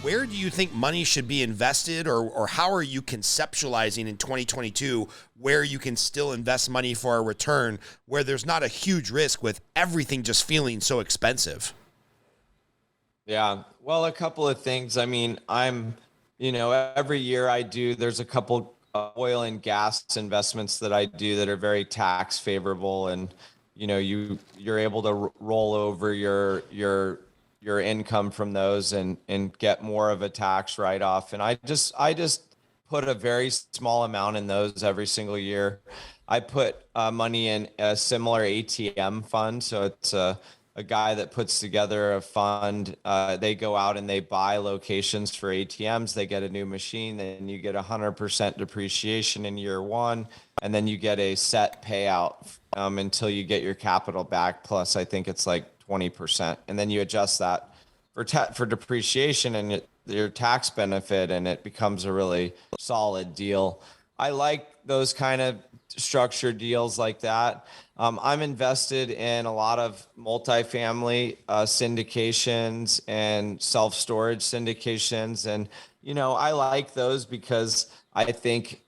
Where do you think money should be invested, or how are you conceptualizing in 2022 where you can still invest money for a return where there's not a huge risk with everything just feeling so expensive? Yeah. Well, a couple of things. I mean, every year there's a couple oil and gas investments that I do that are very tax favorable. And, you're able to roll over your income from those and get more of a tax write-off. And I just put a very small amount in those every single year. I put money in a similar ATM fund. So it's a guy that puts together a fund. They go out and they buy locations for ATMs. They get a new machine, then you get 100% depreciation in year one, and then you get a set payout until you get your capital back. Plus, I think it's like 20%, and then you adjust that for depreciation and your tax benefit, and it becomes a really solid deal. I like those kind of structured deals like that. I'm invested in a lot of multifamily syndications and self-storage syndications. And, I like those because I think,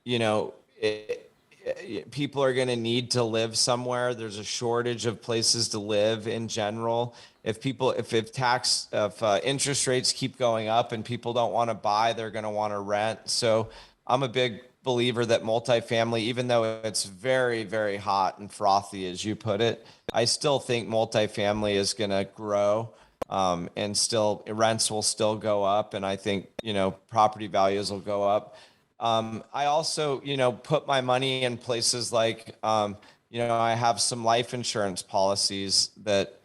people are going to need to live somewhere. There's a shortage of places to live in general. If interest rates keep going up and people don't want to buy, they're going to want to rent. So I'm a big believer that multifamily, even though it's very, very hot and frothy, as you put it, I still think multifamily is going to grow, and still rents will still go up. And I think, property values will go up. I also, put my money in places like, I have some life insurance policies that,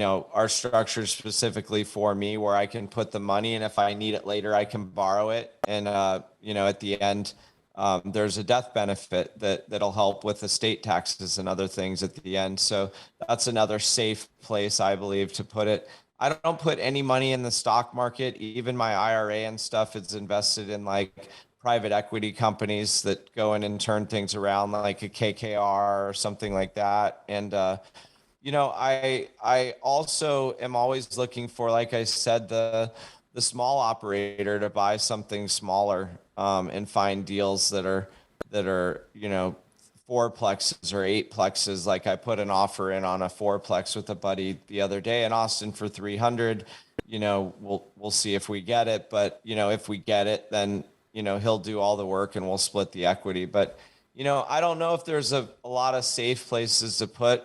are structured specifically for me where I can put the money, and if I need it later, I can borrow it. And, at the end, there's a death benefit that'll help with estate taxes and other things at the end. So that's another safe place, I believe, to put it. I don't put any money in the stock market. Even my IRA and stuff is invested in like private equity companies that go in and turn things around, like a KKR or something like that. And, I also am always looking for, like I said, the small operator to buy something smaller, and find deals that are fourplexes or eightplexes. Like I put an offer in on a fourplex with a buddy the other day in Austin for 300. We'll see if we get it, but if we get it, then he'll do all the work and we'll split the equity. But I don't know if there's a lot of safe places to put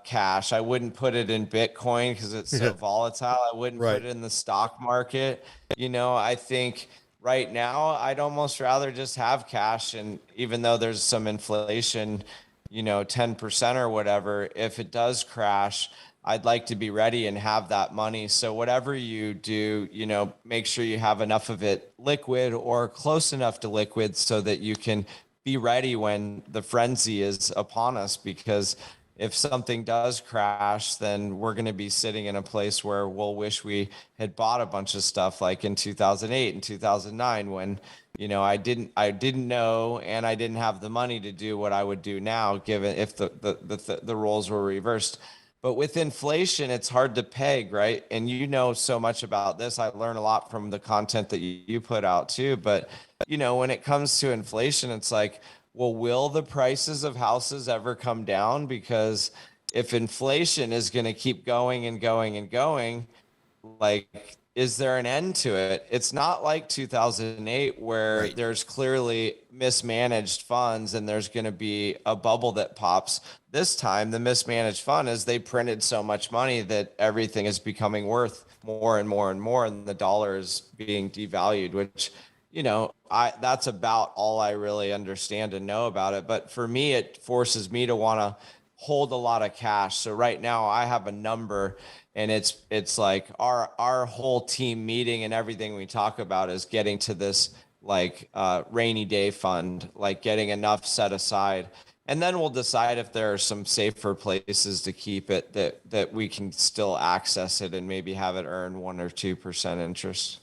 cash. I wouldn't put it in Bitcoin because it's so volatile. I wouldn't put it in the stock market. I think right now I'd almost rather just have cash. And even though there's some inflation, 10% or whatever, if it does crash, I'd like to be ready and have that money. So whatever you do, make sure you have enough of it liquid or close enough to liquid so that you can be ready when the frenzy is upon us. Because if something does crash, then we're going to be sitting in a place where we'll wish we had bought a bunch of stuff like in 2008 and 2009 when, I didn't know, and I didn't have the money to do what I would do now, given if the roles were reversed. But with inflation, it's hard to peg, right? And so much about this. I learn a lot from the content that you put out too. But, when it comes to inflation, it's like, well, will the prices of houses ever come down? Because if inflation is going to keep going and going and going, like, is there an end to it? It's not like 2008 where there's clearly mismanaged funds and there's going to be a bubble that pops. This time, the mismanaged fund is they printed so much money that everything is becoming worth more and more and more, and the dollar is being devalued, which, that's about all I really understand and know about it. But for me, it forces me to want to hold a lot of cash. So right now I have a number, and it's like our whole team meeting and everything we talk about is getting to this like rainy day fund, like getting enough set aside. And then we'll decide if there are some safer places to keep it that we can still access it and maybe have it earn 1 or 2% interest.